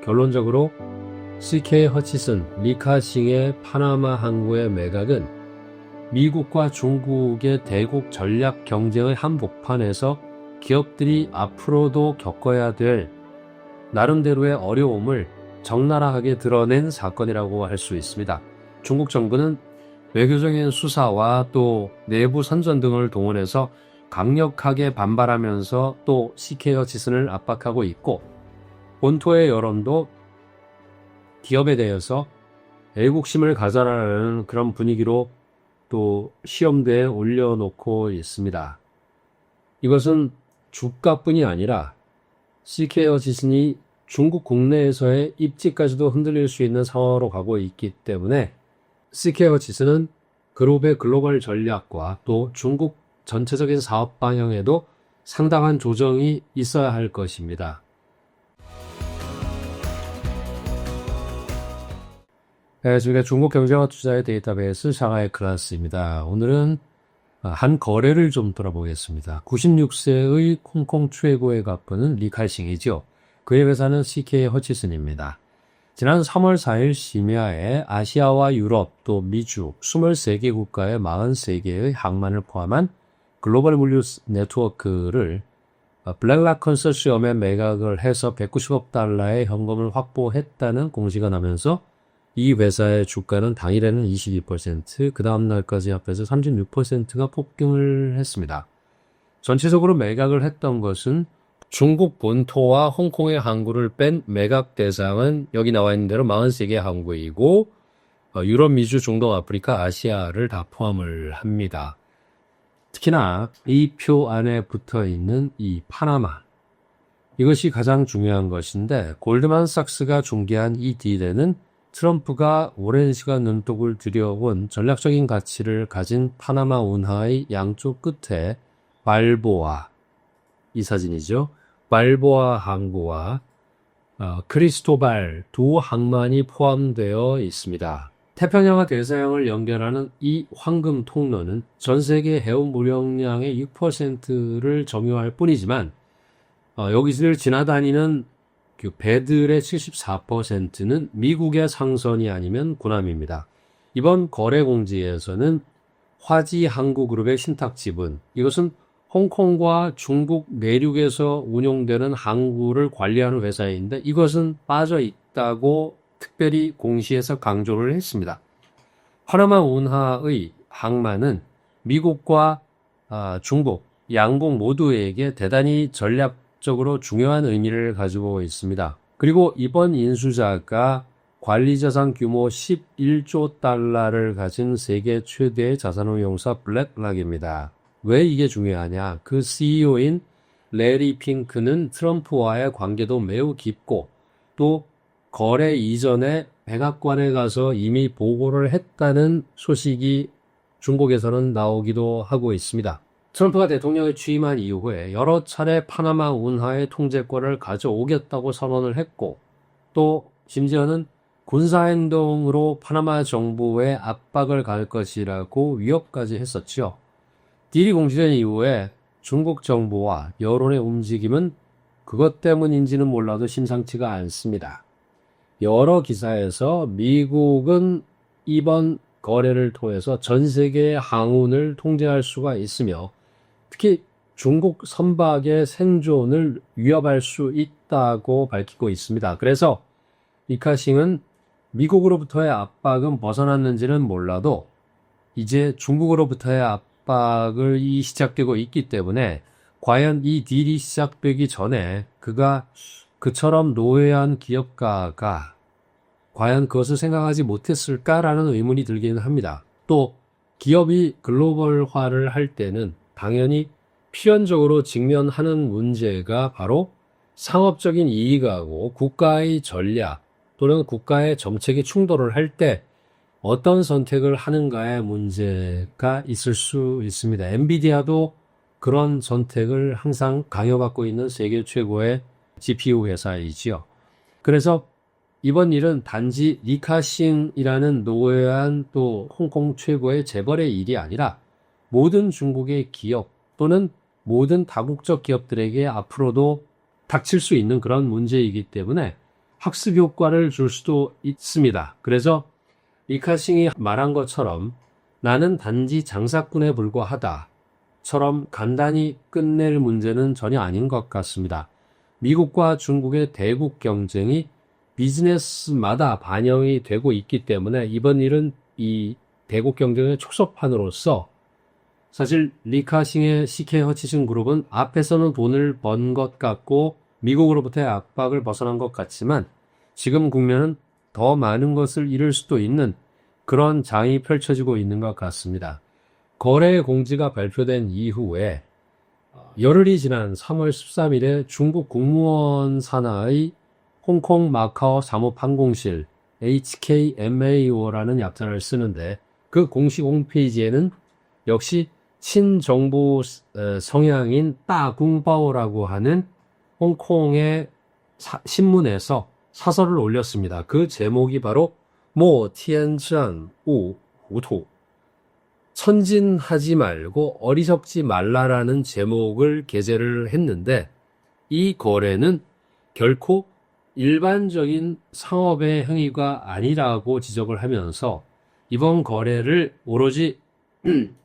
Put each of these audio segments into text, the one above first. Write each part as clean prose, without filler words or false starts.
결론적으로 CK 허치슨, 리카싱의 파나마 항구의 매각은 미국과 중국의 대국 전략 경쟁의 한복판에서 기업들이 앞으로도 겪어야 될 나름대로의 어려움을 적나라하게 드러낸 사건이라고 할 수 있습니다. 중국 정부는 외교적인 수사와 또 내부 선전 등을 동원해서 강력하게 반발하면서 또 CK 허치슨을 압박하고 있고, 본토의 여론도 기업에 대해서 애국심을 가져라는 그런 분위기로 또 시험대에 올려놓고 있습니다. 이것은 주가뿐이 아니라 CK 허치슨이 중국 국내에서의 입지까지도 흔들릴 수 있는 상황으로 가고 있기 때문에 CK 허치슨은 그룹의 글로벌 전략과 또 중국 전체적인 사업 방향에도 상당한 조정이 있어야 할 것입니다. 저희가 중국 경제와 투자의 데이터베이스 샹하이 클래스입니다. 오늘은 한 거래를 좀 돌아보겠습니다. 96세의 홍콩 최고의 가프는 리카싱이죠. 그의 회사는 CK 허치슨입니다. 지난 3월 4일 심야에 아시아와 유럽 또 미주 23개 국가의 43개의 항만을 포함한 글로벌 물류 네트워크를 블랙락 컨소시엄에 매각을 해서 190억 달러의 현금을 확보했다는 공시가 나면서 이 회사의 주가는 당일에는 22%, 그 다음 날까지 합해서 36%가 폭등을 했습니다. 전체적으로 매각을 했던 것은 중국 본토와 홍콩의 항구를 뺀 매각 대상은 여기 나와 있는 대로 43개 항구이고 유럽, 미주, 중동, 아프리카, 아시아를 다 포함을 합니다. 특히나 이 표 안에 붙어있는 이 파나마, 이것이 가장 중요한 것인데, 골드만삭스가 중개한 이 딜에는 트럼프가 오랜 시간 눈독을 들여온 전략적인 가치를 가진 파나마 운하의 양쪽 끝에 발보아, 이 사진이죠. 발보아 항구와 크리스토발 두 항만이 포함되어 있습니다. 태평양과 대서양을 연결하는 이 황금 통로는 전 세계 해운 무역량의 6%를 점유할 뿐이지만 여기를 지나다니는 그 배들의 74%는 미국의 상선이 아니면 군함입니다. 이번 거래 공지에서는 화지 항구그룹의 신탁 지분, 이것은 홍콩과 중국 내륙에서 운용되는 항구를 관리하는 회사인데 이것은 빠져 있다고 특별히 공시에서 강조를 했습니다. 파나마 운하의 항만은 미국과 중국 양국 모두에게 대단히 전략적으로 중요한 의미를 가지고 있습니다. 그리고 이번 인수자가 관리자산 규모 11조 달러를 가진 세계 최대의 자산운용사 블랙락입니다. 왜 이게 중요하냐? 그 CEO인 레리 핑크는 트럼프와의 관계도 매우 깊고 또 거래 이전에 백악관에 가서 이미 보고를 했다는 소식이 중국에서는 나오기도 하고 있습니다. 트럼프가 대통령에 취임한 이후에 여러 차례 파나마 운하의 통제권을 가져오겠다고 선언을 했고 또 심지어는 군사행동으로 파나마 정부에 압박을 가할 것이라고 위협까지 했었죠. 딜이 공시된 이후에 중국 정부와 여론의 움직임은 그것 때문인지는 몰라도 심상치가 않습니다. 여러 기사에서 미국은 이번 거래를 통해서 전 세계의 항운을 통제할 수가 있으며 특히 중국 선박의 생존을 위협할 수 있다고 밝히고 있습니다. 그래서 리카싱은 미국으로부터의 압박은 벗어났는지는 몰라도 이제 중국으로부터의 압박이 시작되고 있기 때문에 과연 이 딜이 시작되기 전에 그처럼 노예한 기업가가 과연 그것을 생각하지 못했을까라는 의문이 들기는 합니다. 또 기업이 글로벌화를 할 때는 당연히 필연적으로 직면하는 문제가 바로 상업적인 이익하고 국가의 전략 또는 국가의 정책이 충돌을 할 때 어떤 선택을 하는가의 문제가 있을 수 있습니다. 엔비디아도 그런 선택을 항상 강요받고 있는 세계 최고의 GPU 회사이지요. 그래서 이번 일은 단지 리카싱이라는 노예한 또 홍콩 최고의 재벌의 일이 아니라 모든 중국의 기업 또는 모든 다국적 기업들에게 앞으로도 닥칠 수 있는 그런 문제이기 때문에 학습 효과를 줄 수도 있습니다. 그래서 리카싱이 말한 것처럼 나는 단지 장사꾼에 불과하다 처럼 간단히 끝낼 문제는 전혀 아닌 것 같습니다. 미국과 중국의 대국 경쟁이 비즈니스마다 반영이 되고 있기 때문에 이번 일은 이 대국 경쟁의 촉소판으로서 사실 리카싱의 CK 허치슨 그룹은 앞에서는 돈을 번 것 같고 미국으로부터의 압박을 벗어난 것 같지만 지금 국면은 더 많은 것을 잃을 수도 있는 그런 장이 펼쳐지고 있는 것 같습니다. 거래 공지가 발표된 이후에 열흘이 지난 3월 13일에 중국 국무원 산하의 홍콩 마카오 사무판공실 HKMAO라는 약자를 쓰는데 그 공식 홈페이지에는 역시 친정부 성향인 따궁바오라고 하는 홍콩의 신문에서 사설을 올렸습니다. 그 제목이 바로 모 티안전 우糊涂 천진하지 말고 어리석지 말라라는 제목을 게재를 했는데 이 거래는 결코 일반적인 상업의 행위가 아니라고 지적을 하면서 이번 거래를 오로지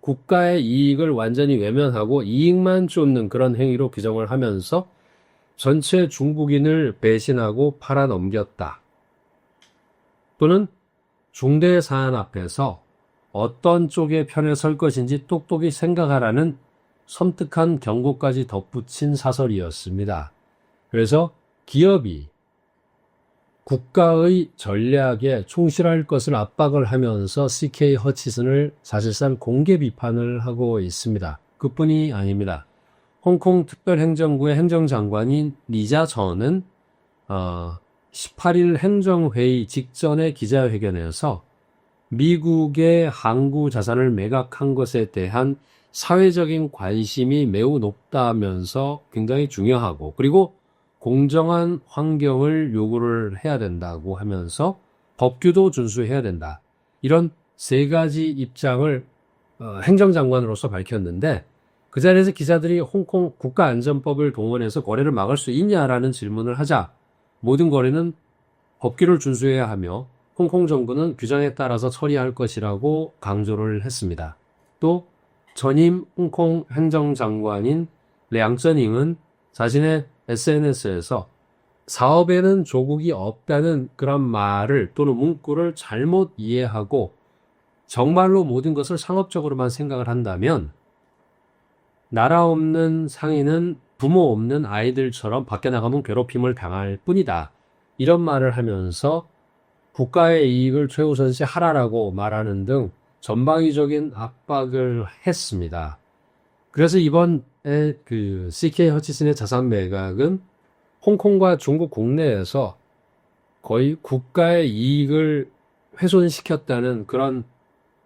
국가의 이익을 완전히 외면하고 이익만 쫓는 그런 행위로 규정을 하면서 전체 중국인을 배신하고 팔아넘겼다. 또는 중대 사안 앞에서 어떤 쪽의 편에 설 것인지 똑똑히 생각하라는 섬뜩한 경고까지 덧붙인 사설이었습니다. 그래서 기업이 국가의 전략에 충실할 것을 압박을 하면서 CK 허치슨을 사실상 공개 비판을 하고 있습니다. 그뿐이 아닙니다. 홍콩 특별행정구의 행정장관인 리자전은 18일 행정회의 직전의 기자회견에서 미국의 항구 자산을 매각한 것에 대한 사회적인 관심이 매우 높다면서 굉장히 중요하고 그리고 공정한 환경을 요구를 해야 된다고 하면서 법규도 준수해야 된다. 이런 세 가지 입장을 행정장관으로서 밝혔는데 그 자리에서 기자들이 홍콩 국가안전법을 동원해서 거래를 막을 수 있냐라는 질문을 하자 모든 거래는 법규를 준수해야 하며 홍콩 정부는 규정에 따라서 처리할 것이라고 강조를 했습니다. 또 전임 홍콩 행정장관인 량쩌닝은 자신의 SNS에서 사업에는 조국이 없다는 그런 말을 또는 문구를 잘못 이해하고 정말로 모든 것을 상업적으로만 생각을 한다면 나라 없는 상인은 부모 없는 아이들처럼 밖에 나가면 괴롭힘을 당할 뿐이다. 이런 말을 하면서 국가의 이익을 최우선시 하라라고 말하는 등 전방위적인 압박을 했습니다. 그래서 이번에 그 CK 허치슨의 자산 매각은 홍콩과 중국 국내에서 거의 국가의 이익을 훼손시켰다는 그런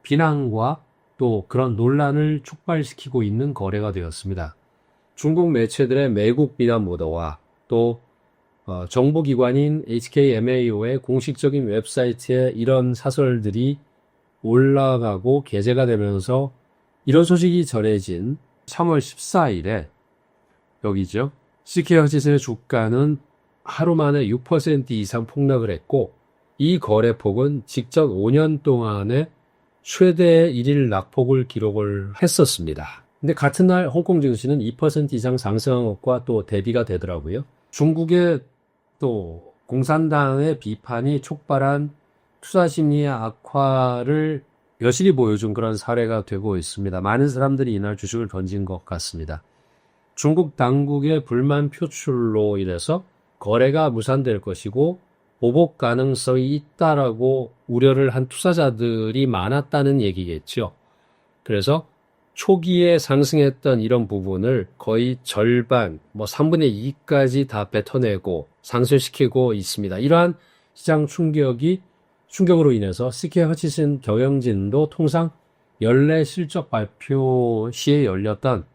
비난과 또 그런 논란을 촉발시키고 있는 거래가 되었습니다. 중국 매체들의 매국 비난 보도와 또 정보기관인 HKMAO의 공식적인 웹사이트에 이런 사설들이 올라가고 게재가 되면서 이런 소식이 전해진 3월 14일에 여기죠. CK 허치슨의 주가는 하루 만에 6% 이상 폭락을 했고 이 거래폭은 직접 5년 동안에 최대의 일일 낙폭을 기록을 했었습니다. 근데 같은 날 홍콩 증시는 2% 이상 상승한 것과 또 대비가 되더라고요. 중국의 또 공산당의 비판이 촉발한 투자 심리의 악화를 여실히 보여준 그런 사례가 되고 있습니다. 많은 사람들이 이날 주식을 던진 것 같습니다. 중국 당국의 불만 표출로 인해서 거래가 무산될 것이고 보복 가능성이 있다라고 우려를 한 투자자들이 많았다는 얘기겠죠. 그래서 초기에 상승했던 이런 부분을 거의 절반, 3분의 2까지 다 뱉어내고 상쇄시키고 있습니다. 이러한 시장 충격으로 인해서 CK 허치슨 경영진도 통상 연례 실적 발표 시에 열렸던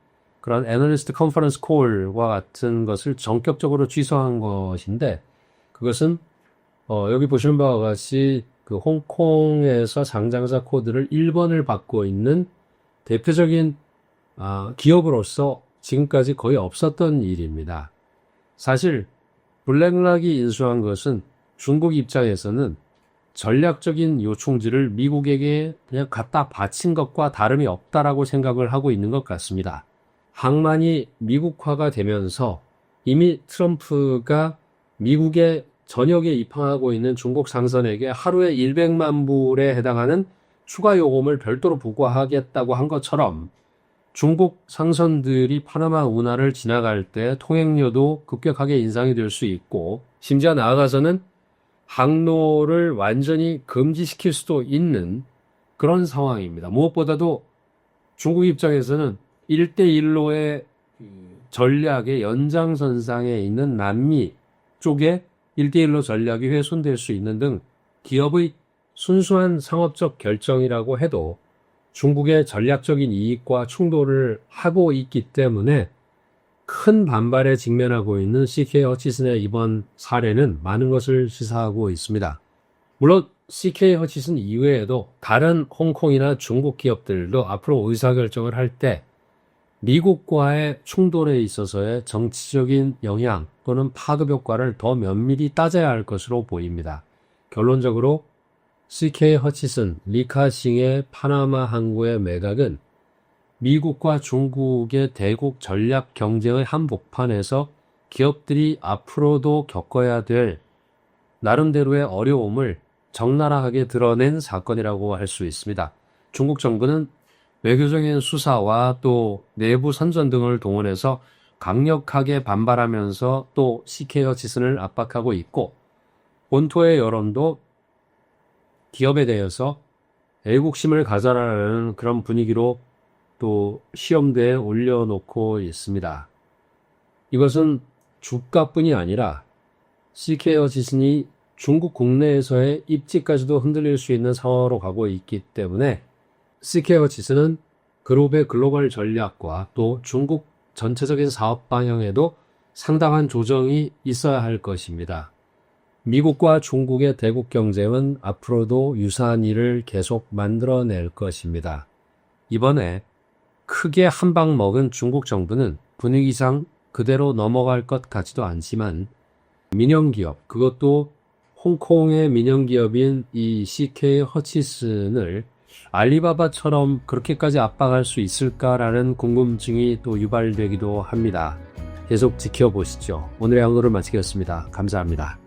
그런 애널리스트 컨퍼런스 콜과 같은 것을 전격적으로 취소한 것인데 그것은 여기 보시는 바와 같이 그 홍콩에서 상장자 코드를 1번을 받고 있는 대표적인 기업으로서 지금까지 거의 없었던 일입니다. 사실 블랙락이 인수한 것은 중국 입장에서는 전략적인 요충지를 미국에게 그냥 갖다 바친 것과 다름이 없다라고 생각을 하고 있는 것 같습니다. 항만이 미국화가 되면서 이미 트럼프가 미국의 전역에 입항하고 있는 중국 상선에게 하루에 100만 불에 해당하는 추가 요금을 별도로 부과하겠다고 한 것처럼 중국 상선들이 파나마 운하를 지나갈 때 통행료도 급격하게 인상이 될 수 있고, 심지어 나아가서는 항로를 완전히 금지시킬 수도 있는 그런 상황입니다. 무엇보다도 중국 입장에서는 1대1로의 전략의 연장선상에 있는 남미 쪽에 1대1로 전략이 훼손될 수 있는 등 기업의 순수한 상업적 결정이라고 해도 중국의 전략적인 이익과 충돌을 하고 있기 때문에 큰 반발에 직면하고 있는 CK 허치슨의 이번 사례는 많은 것을 시사하고 있습니다. 물론 CK 허치슨 이외에도 다른 홍콩이나 중국 기업들도 앞으로 의사결정을 할 때 미국과의 충돌에 있어서의 정치적인 영향 또는 파급 효과를 더 면밀히 따져야 할 것으로 보입니다. 결론적으로 CK 허치슨, 리카싱의 파나마 항구의 매각은 미국과 중국의 대국 전략 경쟁의 한복판에서 기업들이 앞으로도 겪어야 될 나름대로의 어려움을 적나라하게 드러낸 사건이라고 할 수 있습니다. 중국 정부는 외교적인 수사와 또 내부 선전 등을 동원해서 강력하게 반발하면서 또 CK 허치슨을 압박하고 있고, 본토의 여론도 기업에 대해서 애국심을 가져라는 그런 분위기로 또 시험대에 올려놓고 있습니다. 이것은 주가뿐이 아니라 CK 허치슨이 중국 국내에서의 입지까지도 흔들릴 수 있는 상황으로 가고 있기 때문에 CK 허치슨은 그룹의 글로벌 전략과 또 중국 전체적인 사업 방향에도 상당한 조정이 있어야 할 것입니다. 미국과 중국의 대국 경쟁은 앞으로도 유사한 일을 계속 만들어낼 것입니다. 이번에 크게 한 방 먹은 중국 정부는 분위기상 그대로 넘어갈 것 같지도 않지만 민영기업, 그것도 홍콩의 민영기업인 이 CK 허치슨을 알리바바처럼 그렇게까지 압박할 수 있을까라는 궁금증이 또 유발되기도 합니다. 계속 지켜보시죠. 오늘의 항로를 마치겠습니다. 감사합니다.